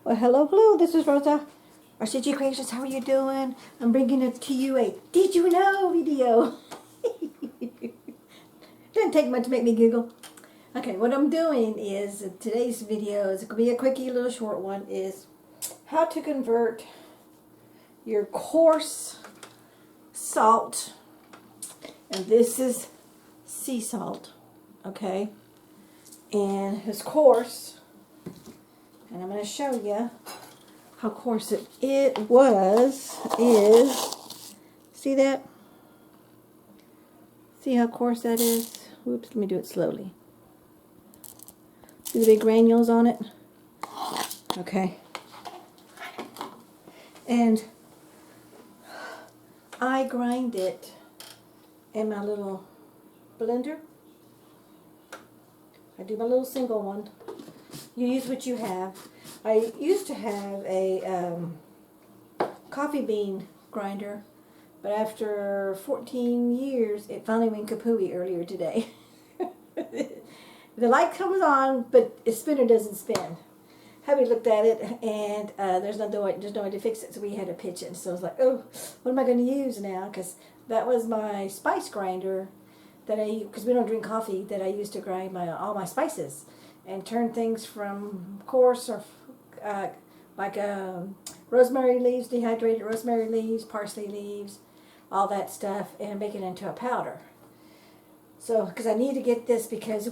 Well, hello, this is Rosa. rcgkreations, how are you doing? I'm bringing it to you a Did You Know video. Didn't take much to make me giggle. Okay, what I'm doing is, today's video is going to be a quickie, little short one, is how to convert your coarse salt, and this is sea salt, okay? And it's coarse. And I'm going to show you how coarse is. See that? See how coarse that is? Whoops, let me do it slowly. See the big granules on it? Okay. And I grind it in my little blender. I do my little single one. You use what you have. I used to have a coffee bean grinder, but after 14 years, it finally went kapooey earlier today. The light comes on, but the spinner doesn't spin. Hubby looked at it, and there's no way to fix it, so we had to pitch it. So I was like, oh, what am I going to use now? Because that was my spice grinder that because we don't drink coffee, that I used to grind all my spices and turn things from coarse or like rosemary leaves, dehydrated rosemary leaves, parsley leaves, all that stuff, and make it into a powder. So, because I need to get this, because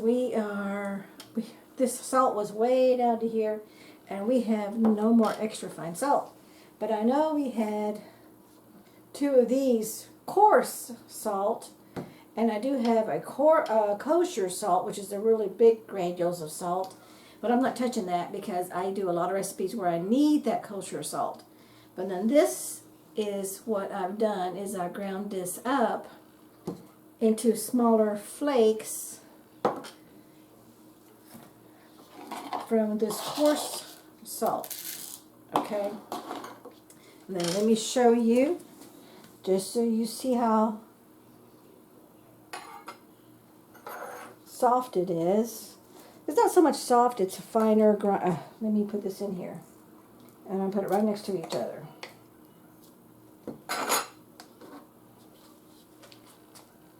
this salt was way down to here, and we have no more extra fine salt. But I know we had 2 of these coarse salt, and I do have a kosher salt, which is the really big granules of salt. But I'm not touching that because I do a lot of recipes where I need that kosher salt. But then this is what I've done, is I ground this up into smaller flakes from this coarse salt. Okay? And then let me show you, just so you see how soft it is. It's not so much soft, it's a finer grind. Let me put this in here. And I'll put it right next to each other.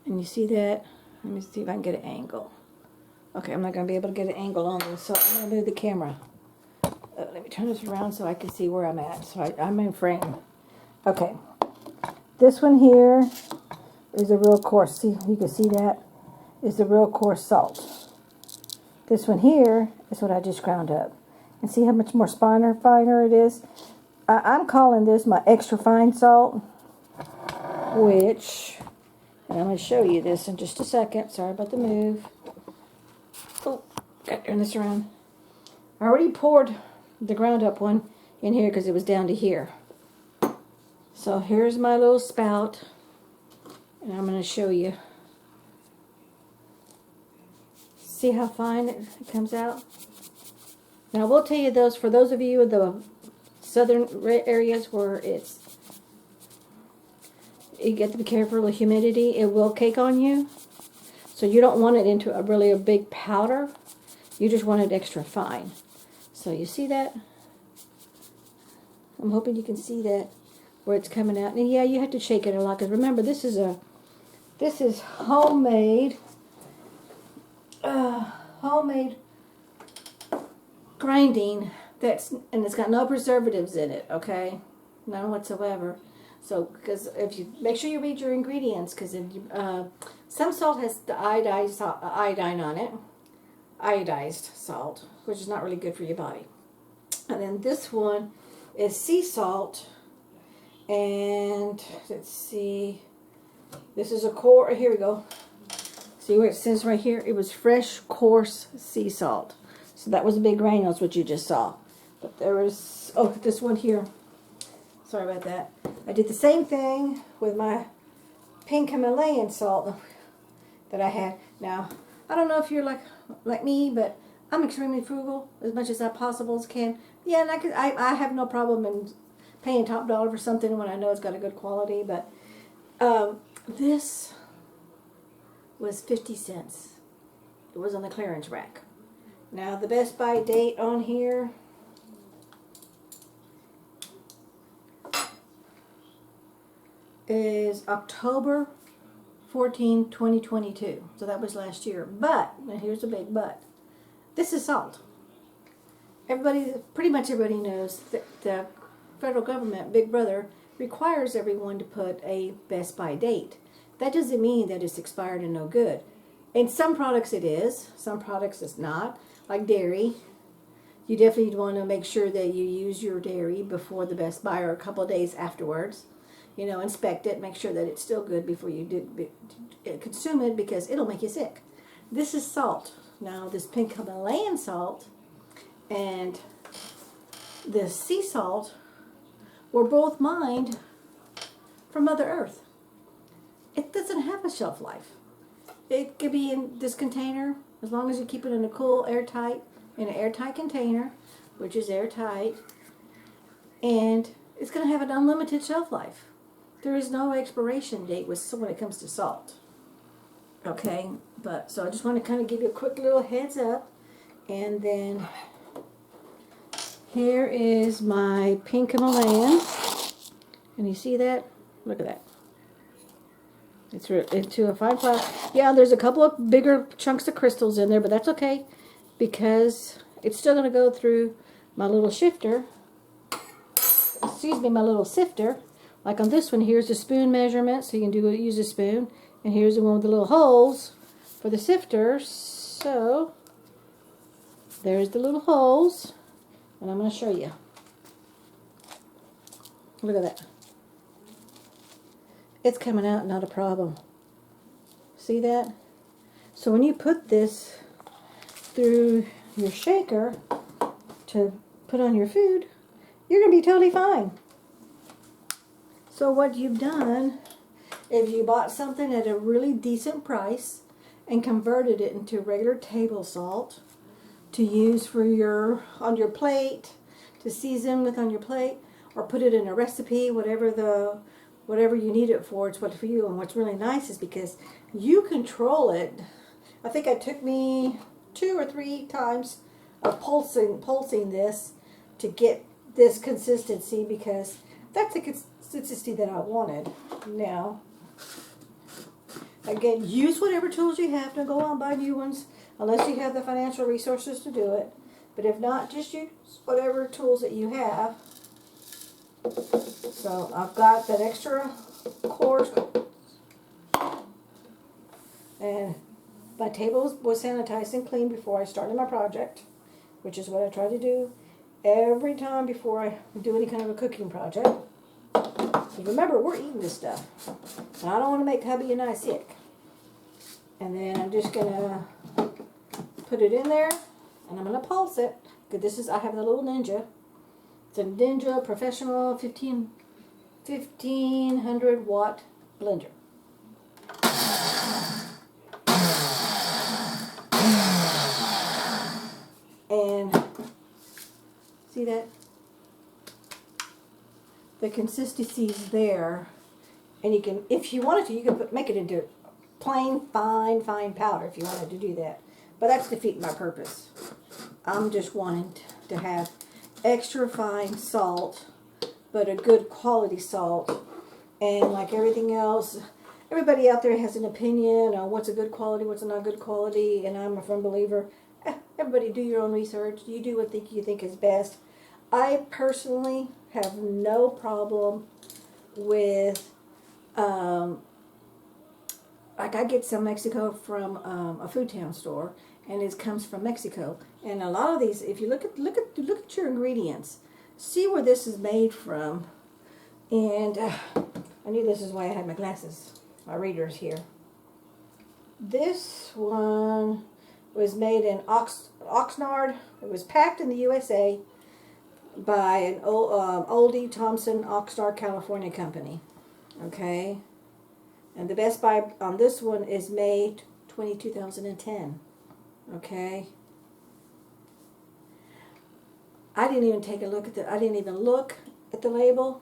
And you see that? Let me see if I can get an angle. Okay, I'm not going to be able to get an angle on this, so I'm going to move the camera. Let me turn this around so I can see where I'm at. So I'm in frame. Okay. This one here is a real coarse. See, you can see that? Is the real coarse salt. This one here is what I just ground up. And see how much more finer it is? I'm calling this my extra fine salt, which, and I'm going to show you this in just a second. Sorry about the move. Oh, got to turn this around. I already poured the ground up one in here because it was down to here. So here's my little spout, and I'm going to show you. See how fine it comes out? Now I will tell you those, for those of you in the southern areas where you get to be careful with humidity, it will cake on you. So you don't want it into a big powder. You just want it extra fine. So you see that? I'm hoping you can see that where it's coming out. And yeah, you have to shake it a lot, because remember, this is homemade grinding, and it's got no preservatives in it, okay? None whatsoever. So, because if you make sure you read your ingredients, because some salt has the iodine on it, iodized salt, which is not really good for your body. And then this one is sea salt, and let's see, this is here we go. See where it says right here? It was fresh, coarse sea salt. So that was the big granules, what you just saw. But there was, oh, this one here. Sorry about that. I did the same thing with my pink Himalayan salt that I had. Now, I don't know if you're like me, but I'm extremely frugal as much as I possibly can. Yeah, and I have no problem in paying top dollar for something when I know it's got a good quality. But this was 50 cents. It was on the clearance rack. Now the Best By date on here is October 14, 2022. So that was last year. But, and here's a big but, this is salt. Pretty much everybody knows that the federal government, Big Brother, requires everyone to put a best by date. That doesn't mean that it's expired and no good. In some products it is, some products it's not. Like dairy, you definitely want to make sure that you use your dairy before the best by or a couple of days afterwards. You know, inspect it, make sure that it's still good before you consume it, because it'll make you sick. This is salt. Now, this pink Himalayan salt and the sea salt were both mined from Mother Earth. It doesn't have a shelf life. It could be in this container, as long as you keep it in a cool, in an airtight container, which is airtight, and it's going to have an unlimited shelf life. There is no expiration date when it comes to salt. Okay, but so I just want to kind of give you a quick little heads up, and then here is my pink Himalayan, and you see that? Look at that. It's into a fine flour. Yeah, there's a couple of bigger chunks of crystals in there, but that's okay, because it's still going to go through my little shifter. Excuse me, my little sifter. Like on this one, here's the spoon measurement, so you can use a spoon. And here's the one with the little holes for the sifter. So, there's the little holes. And I'm going to show you. Look at that. It's coming out, not a problem. See that? So when you put this through your shaker to put on your food, you're going to be totally fine. So what you've done, if you bought something at a really decent price and converted it into regular table salt to use for on your plate, to season with on your plate, or put it in a recipe, whatever you need it for, it's what for you. And what's really nice is because you control it. I think it took me 2 or 3 times of pulsing this to get this consistency, because that's the consistency that I wanted. Now, again, use whatever tools you have. Don't go out and buy new ones unless you have the financial resources to do it. But if not, just use whatever tools that you have. So I've got that extra coarse, and my table was sanitized and cleaned before I started my project, which is what I try to do every time before I do any kind of a cooking project. Remember, we're eating this stuff, and I don't want to make hubby and I sick. And then I'm just gonna put it in there, and I'm gonna pulse it. Because I have the little Ninja. It's a Ninja Professional 1500 watt blender. And see that? The consistency is there, and you can, if you wanted to, you can make it into plain fine powder if you wanted to do that. But that's defeating my purpose. I'm just wanting to have extra fine salt, but a good quality salt. And like everything else, everybody out there has an opinion on what's a good quality, what's a not good quality, and I'm a firm believer. Everybody do your own research. You do what you think is best. I personally have no problem with, like I get some Mexico from a Food Town store, and it comes from Mexico. And a lot of these, if you look at your ingredients, see where this is made from. And I knew this is why I had my glasses, my readers here. This one was made in Oxnard. It was packed in the USA by an Oldie Thompson Oxnard, California company. Okay, and the Best Buy on this one is May 2010. Okay, I didn't even take a look at I didn't even look at the label,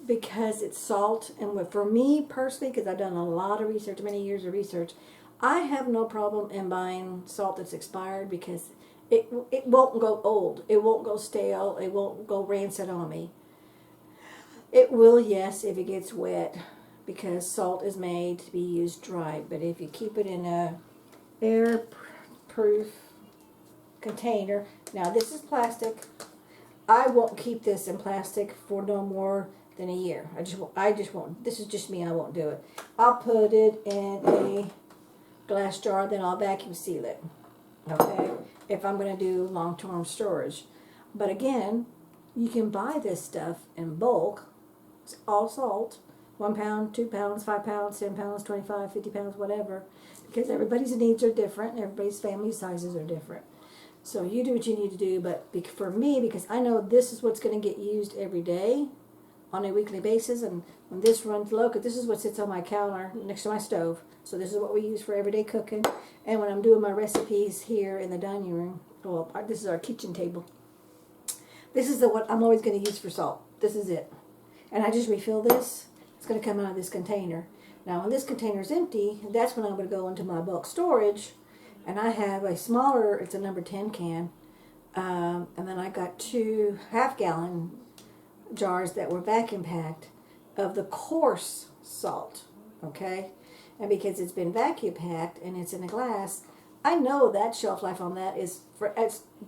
because it's salt. And for me personally, because I've done a lot of research, many years of research, I have no problem in buying salt that's expired, because it won't go old, it won't go stale, it won't go rancid on me. It will, yes, if it gets wet, because salt is made to be used dry. But if you keep it in a air-proof container, now this is plastic. I won't keep this in plastic for no more than a year. I just won't. This is just me. I won't do it. I'll put it in a glass jar, then I'll vacuum seal it. Okay, if I'm going to do long-term storage. But again, you can buy this stuff in bulk. It's all salt. 1 pound, 2 pounds, 5 pounds, 10 pounds, 25, 50 pounds, whatever. Because everybody's needs are different. Everybody's family sizes are different. So you do what you need to do. But for me, because I know this is what's going to get used every day on a weekly basis. And when this runs low, because this is what sits on my counter next to my stove. So this is what we use for everyday cooking. And when I'm doing my recipes here in the dining room, well, this is our kitchen table. This is what I'm always going to use for salt. This is it. And I just refill this. It's going to come out of this container. Now, when this container is empty, that's when I'm going to go into my bulk storage. And I have a smaller, it's a number 10 can. And then I got 2 half-gallon jars that were vacuum packed of the coarse salt. Okay? And because it's been vacuum packed and it's in a glass, I know that shelf life on that is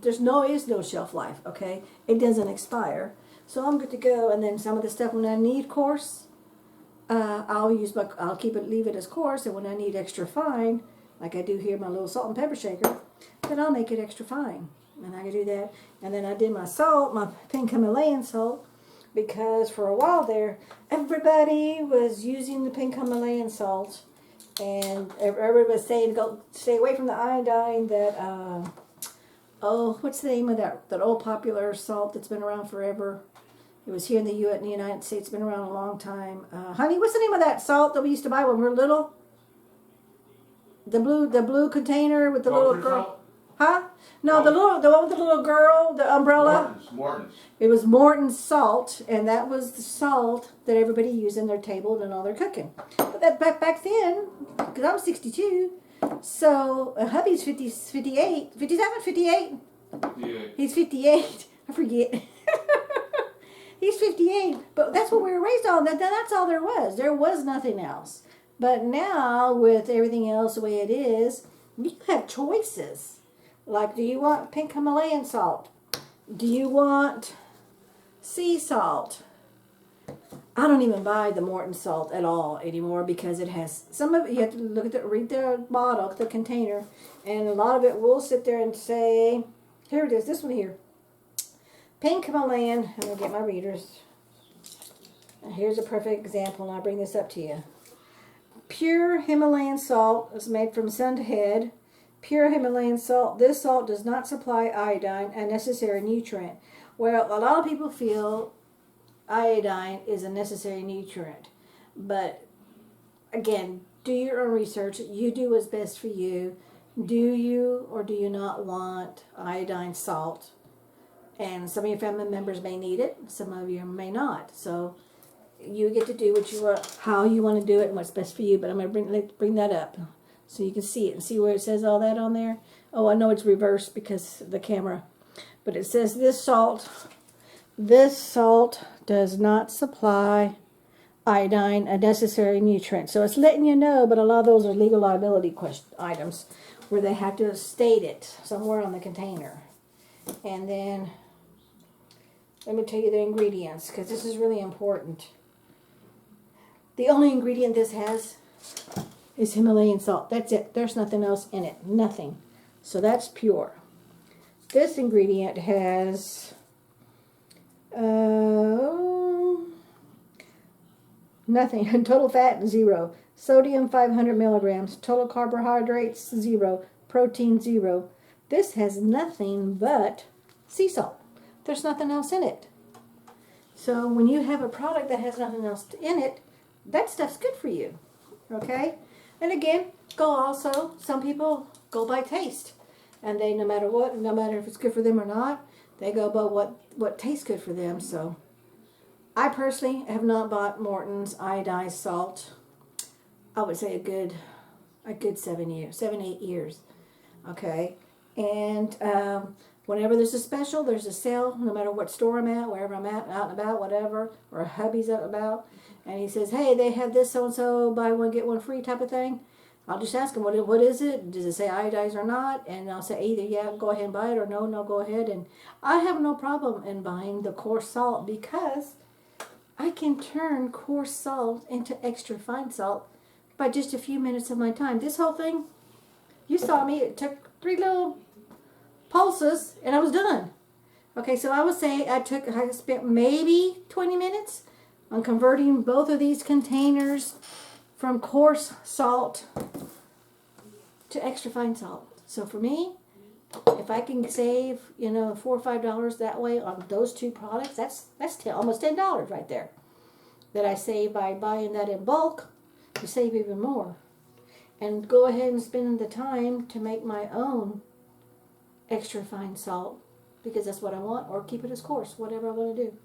is no shelf life. Okay, it doesn't expire, so I'm good to go. And then some of the stuff when I need coarse, I'll leave it as coarse, and when I need extra fine, like I do here, my little salt and pepper shaker, then I'll make it extra fine, and I can do that. And then I did my salt, my pink Himalayan salt, because for a while there, everybody was using the pink Himalayan salt. And everybody was saying, go stay away from the iodine. That what's the name of that old popular salt that's been around forever? It was here in the United States. Been around a long time. Honey, what's the name of that salt that we used to buy when we were little? The blue container with the little girl. Salt? Huh? No, the one with the little girl, the umbrella. Morton's. It was Morton's salt, and that was the salt that everybody used in their table and all their cooking. But that back then, because I'm 62, so hubby's 58, 57, 58. Yeah. He's 58. I forget. He's 58, but that's what we were raised on. That's all there was. There was nothing else. But now, with everything else the way it is, you have choices. Like, do you want pink Himalayan salt? Do you want sea salt? I don't even buy the Morton salt at all anymore because it has some of it. You have to read the bottle, the container, and a lot of it will sit there and say, here it is, this one here, pink Himalayan. I'm gonna get my readers. And here's a perfect example, and I'll bring this up to you. Pure Himalayan salt is made from sun to head. Pure Himalayan salt. This salt does not supply iodine, a necessary nutrient. Well, a lot of people feel iodine is a necessary nutrient. But, again, do your own research. You do what's best for you. Do you or do you not want iodine salt? And some of your family members may need it. Some of you may not. So, you get to do what you want, how you want to do it, and what's best for you. But I'm going to bring that up so you can see it and see where it says all that on there. Oh, I know it's reversed because of the camera. But it says this salt does not supply iodine, a necessary nutrient. So it's letting you know, but a lot of those are legal liability items where they have to state it somewhere on the container. And then, let me tell you the ingredients, because this is really important. The only ingredient this has is Himalayan salt. That's it. There's nothing else in it. Nothing. So that's pure. This ingredient has nothing. Total fat, 0. Sodium, 500 milligrams. Total carbohydrates, 0. Protein, 0. This has nothing but sea salt. There's nothing else in it. So when you have a product that has nothing else in it, that stuff's good for you. Okay? And again, some people go by taste. And they, no matter if it's good for them or not, they go by what tastes good for them. So I personally have not bought Morton's iodized salt. I would say a good 7, 8 years. Okay? And whenever there's a special, there's a sale, no matter what store I'm at, wherever I'm at, out and about, whatever, or a hubby's out and about, and he says, hey, they have this so-and-so, buy one, get one free type of thing, I'll just ask him, what is it? Does it say iodized or not? And I'll say either, yeah, go ahead and buy it, or no, no, go ahead. And I have no problem in buying the coarse salt because I can turn coarse salt into extra fine salt by just a few minutes of my time. This whole thing, you saw me, it took 3 little pulses and I was done. Okay, so I would say I spent maybe 20 minutes on converting both of these containers from coarse salt to extra fine salt. So for me, if I can save, $4 or $5 that way on those two products, that's almost $10 right there. That I save by buying that in bulk, you save even more. And go ahead and spend the time to make my own extra fine salt because that's what I want, or keep it as coarse, whatever I want to do.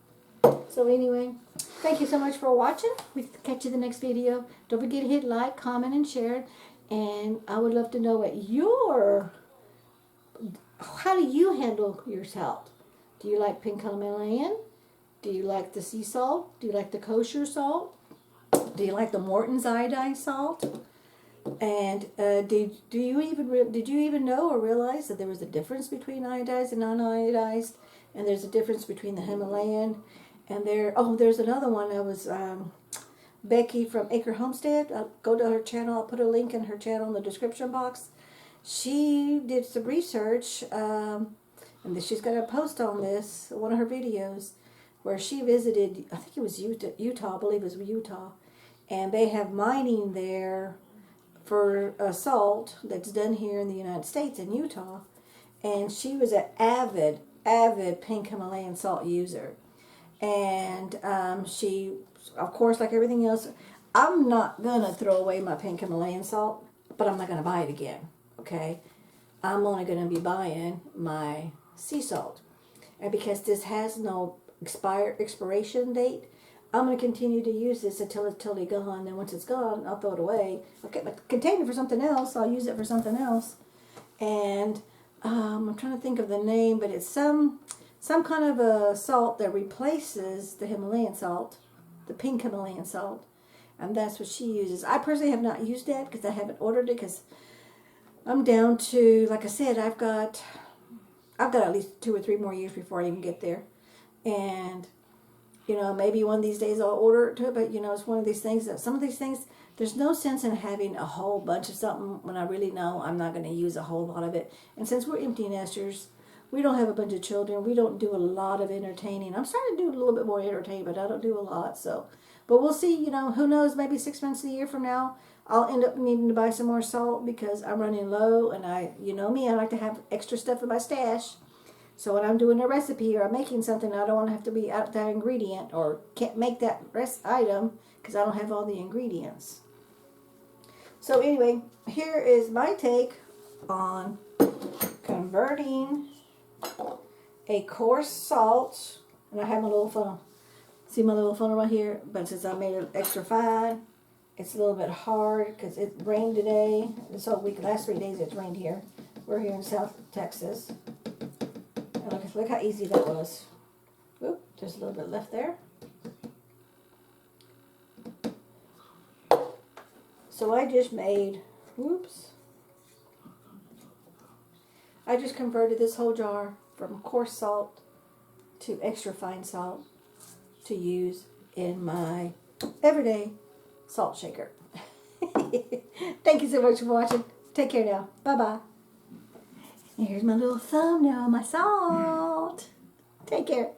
So anyway, thank you so much for watching. We'll catch you in the next video. Don't forget to hit like, comment, and share. And I would love to know how do you handle your salt? Do you like pink Himalayan? Do you like the sea salt? Do you like the kosher salt? Do you like the Morton's iodized salt? And did you even know or realize that there was a difference between iodized and non-iodized? And there's a difference between the Himalayan and there's another one that was Becky from Acrehomestead. I'll go to her channel. I'll put a link in her channel in the description box. She did some research, and she's got a post on this, one of her videos, where she visited, I think it was Utah, I believe it was Utah, and they have mining there for salt that's done here in the United States in Utah, and she was an avid pink Himalayan salt user. And she, of course, like everything else, I'm not going to throw away my pink Himalayan salt, but I'm not going to buy it again, okay? I'm only going to be buying my sea salt. And because this has no expiration date, I'm going to continue to use this until it's totally gone. Then once it's gone, I'll throw it away. I'll get my container for something else. I'll use it for something else. And I'm trying to think of the name, but it's some kind of a salt that replaces the Himalayan salt, the pink Himalayan salt, and that's what she uses. I personally have not used that because I haven't ordered it because I'm down to, like I said, I've got at least 2 or 3 more years before I even get there, and maybe one of these days I'll order it too. But it's one of these things that some of these things, there's no sense in having a whole bunch of something when I really know I'm not going to use a whole lot of it. And since we're empty nesters, we don't have a bunch of children. We don't do a lot of entertaining. I'm starting to do a little bit more entertaining, but I don't do a lot. So, but we'll see. Who knows? Maybe 6 months a year from now, I'll end up needing to buy some more salt because I'm running low. And me, I like to have extra stuff in my stash. So when I'm doing a recipe or I'm making something, I don't want to have to be out that ingredient or can't make that item because I don't have all the ingredients. So anyway, here is my take on converting a coarse salt, and I have my little funnel. See my little funnel right here? But since I made it extra fine, it's a little bit hard because it rained today. This whole week, last 3 days it's rained here. We're here in South Texas. And look how easy that was. Oop, there's a little bit left there. So I just made, I just converted this whole jar from coarse salt to extra fine salt to use in my everyday salt shaker. Thank you so much for watching. Take care now. Bye-bye. Here's my little thumbnail of my salt. Take care.